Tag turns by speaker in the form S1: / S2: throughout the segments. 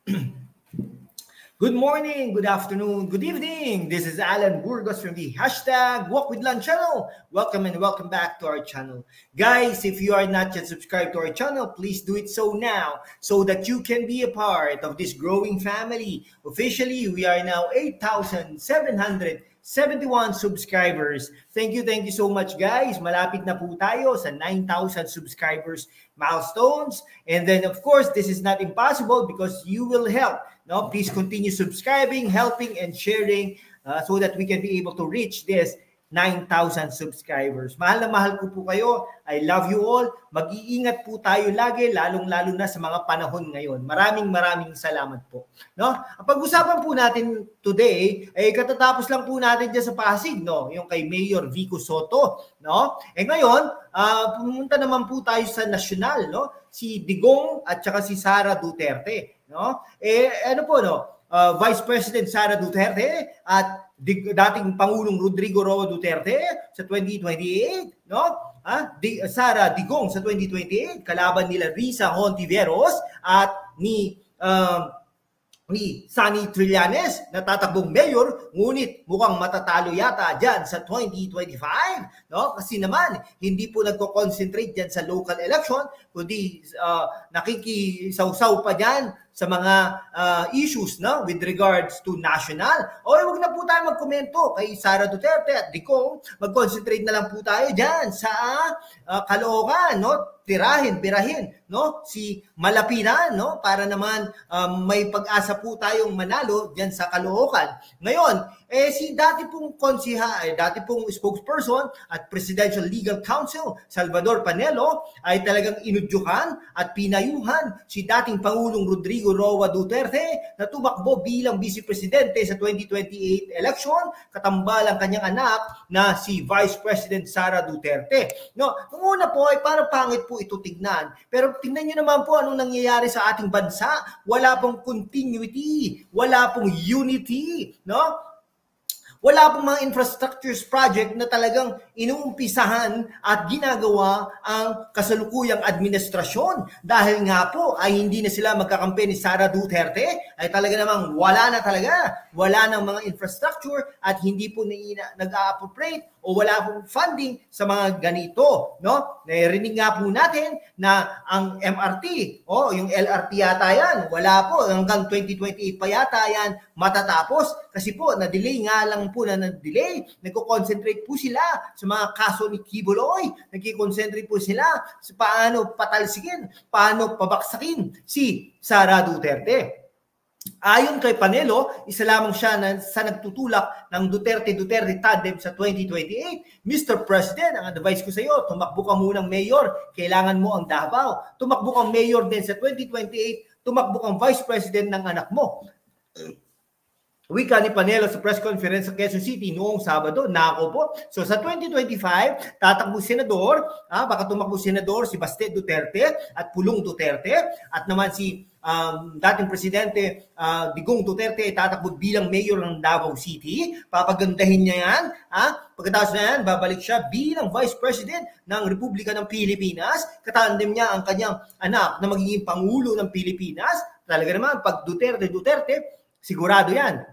S1: Good morning, good afternoon, good evening. This is Alan Burgos from the hashtag Walk with Lunch channel. Welcome and welcome back to our channel. Guys, if you are not yet subscribed to our channel, please do it so now so that you can be a part of this growing family. Officially, we are now 8,771 subscribers. Thank you so much, guys. Malapit na po tayo sa 9,000 subscribers milestones. And then, of course, this is not impossible because you will help. No, please continue subscribing, helping, and sharing so that we can be able to reach this 9,000 subscribers. Mahal na mahal ko po kayo. I love you all. Mag-iingat po tayo lagi, lalong-lalo na sa mga panahon ngayon. Maraming salamat po. No? Ang pag-usapan po natin today, ay katatapos lang po natin dyan sa Pasig, no? Yung kay Mayor Vico Soto. No? Ngayon, pumunta naman po tayo sa nasyonal, no? Si Digong at saka si Sara Duterte. No? Ano po, no? Vice President Sara Duterte at dating Pangulong Rodrigo Roa Duterte sa 2028, no? Sara Digong sa 2028, kalaban nila Risa Hontiveros at ni Sunny Trillanes na tatakbong mayor, ngunit mukhang matatalo yata dyan sa 2025, no? Kasi naman, hindi po nagko-concentrate dyan sa local election, kundi nakikisaw-saw pa dyan sa mga issues, no, with regards to national. Wag na po tayo magkomento kay Sara Duterte at Digong. Mag-concentrate na lang po tayo dyan sa Caloocan, no? Birahin, no? Si Malapitan, no? Para naman may pag-asa po tayong manalo dyan sa Caloocan. Ngayon, si dati pong dati pong spokesperson at Presidential Legal Counsel, Salvador Panelo, ay talagang inudyukan at pinayuhan si dating Pangulong Rodrigo Roa Duterte na tumakbo bilang Vice Presidente sa 2028 election, katambal ang kanyang anak na si Vice President Sara Duterte. No, nung una po ay parang pangit po ito tignan. Pero tingnan nyo naman po anong nangyayari sa ating bansa. Wala pong continuity, wala pong unity, no? Wala pong mga infrastructures project na talagang inuumpisahan at ginagawa ang kasalukuyang administrasyon. Dahil nga po ay hindi na sila magkakampi ni Sara Duterte, ay talaga namang wala na talaga. Wala ng mga infrastructure at hindi po nag-a-appropriate o wala pong funding sa mga ganito, no? Narinig nga po natin na ang MRT, yung LRT yata yan, wala po, hanggang 2028 pa yata yan matatapos kasi po na-delay nga lang po na-delay. Nagko-concentrate po sila sa mga kaso ni Kibuloy, nagki-concentrate po sila sa paano patalsikin, paano pabaksakin si Sara Duterte. Ayon kay Panelo, isa lamang siya sa nagtutulak ng Duterte-Duterte tandem sa 2028. Mr. President, ang advice ko sa iyo, tumakbo ka munang mayor, kailangan mo ang Davao. Tumakbo kang mayor din sa 2028, tumakbo kang vice president ng anak mo. Wika ni Panelo sa press conference sa Quezon City noong Sabado. Nako po. So sa 2025, tatakbo senador, baka tumakbo senador si Baste Duterte at Pulong Duterte at naman si dating presidente Digong Duterte ay tatakbo bilang mayor ng Davao City. Papagandahin niya yan. Pagkatapos na yan, babalik siya bilang vice president ng Republika ng Pilipinas. Katandem niya ang kanyang anak na magiging pangulo ng Pilipinas. Talaga naman, pag Duterte, sigurado yan.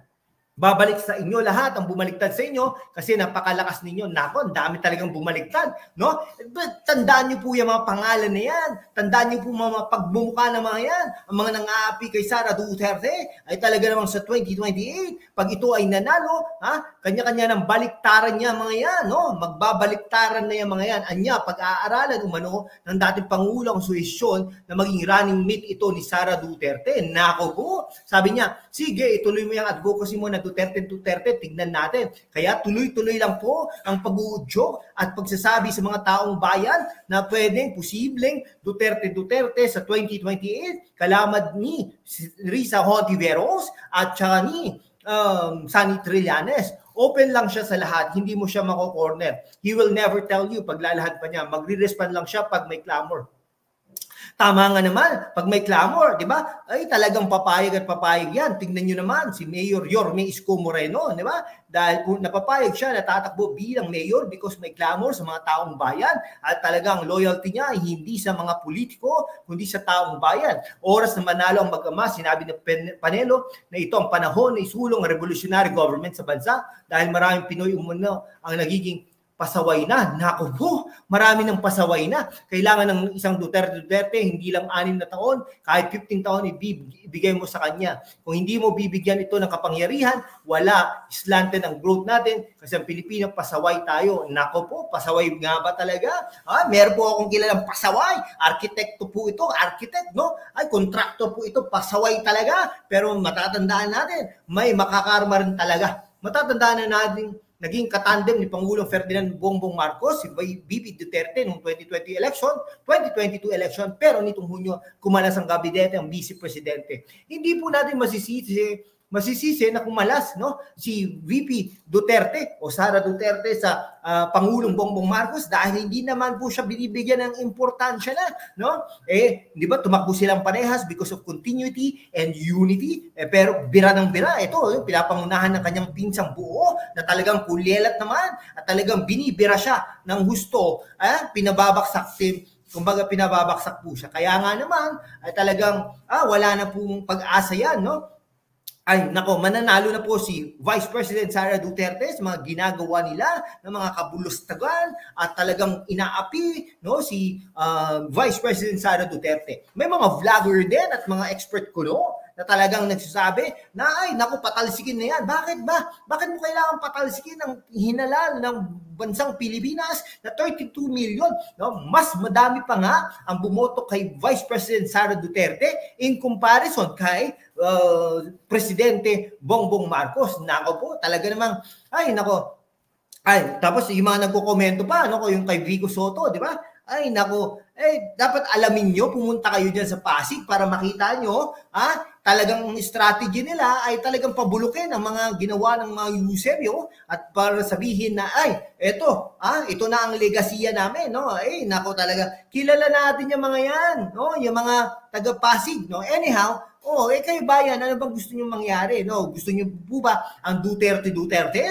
S1: Babalik sa inyo lahat ang bumaliktad sa inyo kasi napakalakas ninyo. Nako, ang dami talagang bumaliktad, no? Tandaan niyo po yung mga pangalan na yan. Tandaan niyo po mga pagbumuka ng mga yan. Ang mga nang-aapi kay Sara Duterte ay talaga namang sa 2028, pag ito ay nanalo, kanya-kanya ng baliktaran niya mga yan, no? Magbabaliktaran na yung mga yan. Anya, pag-aaralan umano ng dating Pangulong Suesyon na maging running mate ito ni Sara Duterte. Nako po, sabi niya, sige, ituloy mo yung advocacy mo na Duterte, tignan natin. Kaya tuloy-tuloy lang po ang pag-uudyok at pagsasabi sa mga taong bayan na pwedeng, posibleng Duterte sa 2028, kalamad ni Risa Hontiveros at saka ni Sunny Trillanes. Open lang siya sa lahat, hindi mo siya mako-corner. He will never tell you pag lalahad pa niya. Magre-respond lang siya pag may clamor. Tama nga naman, pag may clamor, di ba? Ay talagang papayag at papayag yan. Tingnan nyo naman, si Mayor Yorme Isko Moreno, di ba? Dahil kung napapayag siya, natatakbo bilang mayor because may clamor sa mga taong bayan at talagang loyalty niya ay hindi sa mga politiko, kundi sa taong bayan. Oras na manalo ang mag-ama, sinabi ng Panelo na ito ang panahon na isulong ang revolutionary government sa bansa dahil maraming Pinoy umano ang nagiging pasaway na. Naku po, marami ng pasaway na. Kailangan ng isang Duterte, hindi lang 6 na taon, kahit 15 taon ibigay mo sa kanya. Kung hindi mo bibigyan ito ng kapangyarihan, wala, slanted ang growth natin kasi ang Pilipino, pasaway tayo. Naku po, pasaway nga ba talaga? Meron po akong kilalang pasaway. Arkitekto po ito, architect, no? Ay, kontraktor po ito, pasaway talaga. Pero matatandaan natin, may makakarma rin talaga. Matatandaan na natin, naging katandem ni Pangulong Ferdinand Bongbong Marcos, si VP Duterte noong 2020 election, 2022 election, pero nitong Hunyo, kumalas ang gabinete ang Vice Presidente. Hindi po natin masisisi na kumalas, no, si VP Duterte o Sara Duterte sa Pangulong Bongbong Marcos dahil hindi naman po siya binibigyan ng importansya na, no? Di ba tumakbo silang parehas because of continuity and unity, pero bira ng bira ito, yung pinapangunahan ng kanyang pinsang buo na talagang kulelat naman at talagang binibira siya ng gusto, pinababaksak kumbaga pinababaksak po siya. Kaya nga naman ay talagang wala na pong pag-asa yan, no? Ay, nako, mananalo na po si Vice President Sara Duterte sa mga ginagawa nila ng mga kabulustagan at talagang inaapi, no, si Vice President Sara Duterte. May mga vlogger din at mga expert kuno na talagang nagsasabi na ay, nako, patalsikin na yan. Bakit ba? Bakit mo kailangan patalsikin ang hinalal ng bansang Pilipinas na 32 million? No? Mas madami pa nga ang bumoto kay Vice President Sara Duterte in comparison kay Presidente Bongbong Marcos. Nako po, talaga namang, ay, nako. Ay, tapos yung mga nagko-komento pa, no, yung kay Vico Soto, di ba? Ay, nako, dapat alamin nyo, pumunta kayo dyan sa Pasig para makita nyo, talagang strategy nila ay talagang pabulukin ang mga ginawa ng mga Eusebio at para sabihin na, ito na ang legasiya namin, no? Nako talaga, kilala natin yung mga yan, no? Yung mga taga-Pasig, no? Anyhow, kayo bayan, ano bang gusto niyo mangyari? No? Gusto niyo po ba ang Duterte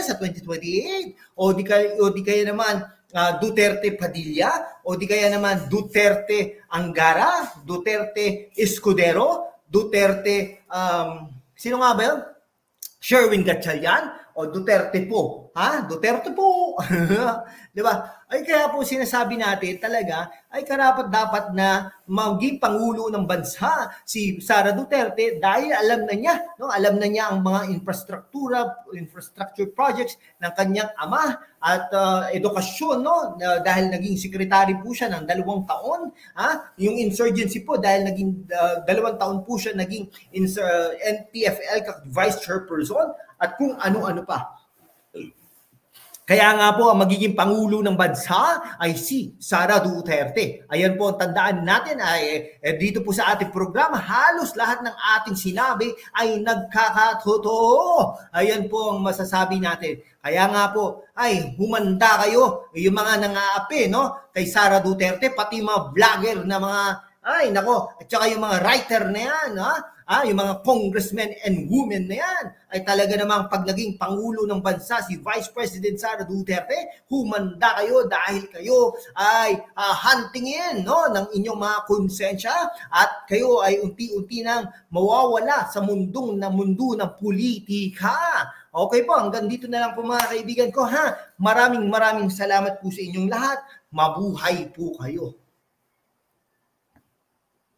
S1: sa 2028? O di kaya naman Duterte Padilla? O di kaya naman Duterte Angara? Duterte Escudero? Duterte, sino nga ba yun? Sherwin Gatchalian? O Duterte po? Duterte po! Di ba? Ay kaya po sinasabi natin talaga ay karapat-dapat na maging pangulo ng bansa si Sara Duterte dahil alam na niya, no? Alam na niya ang mga infrastructure projects ng kanyang ama at edukasyon, no? Dahil naging secretary po siya ng 2 taon, yung insurgency po dahil naging 2 taon po siya naging NTFL vice chairperson at kung ano-ano pa. Kaya nga po, ang magiging pangulo ng bansa ay si Sara Duterte. Ayan po ang tandaan natin ay dito po sa ating programa, halos lahat ng ating sinabi ay nagkakatotoo. Ayan po ang masasabi natin. Kaya nga po, ay humanda kayo, yung mga nangaapi, no, kay Sara Duterte, pati mga vlogger na mga, at saka yung mga writer na yan, yung mga congressmen and women na yan, ay talaga namang pag naging pangulo ng bansa si Vice President Sara Duterte, humanda kayo dahil kayo ay huntingin, no, ng inyong mga konsensya at kayo ay unti-unti nang mawawala sa mundo ng politika. Okay po, hanggang dito na lang po mga kaibigan ko, Maraming salamat po sa inyong lahat. Mabuhay po kayo.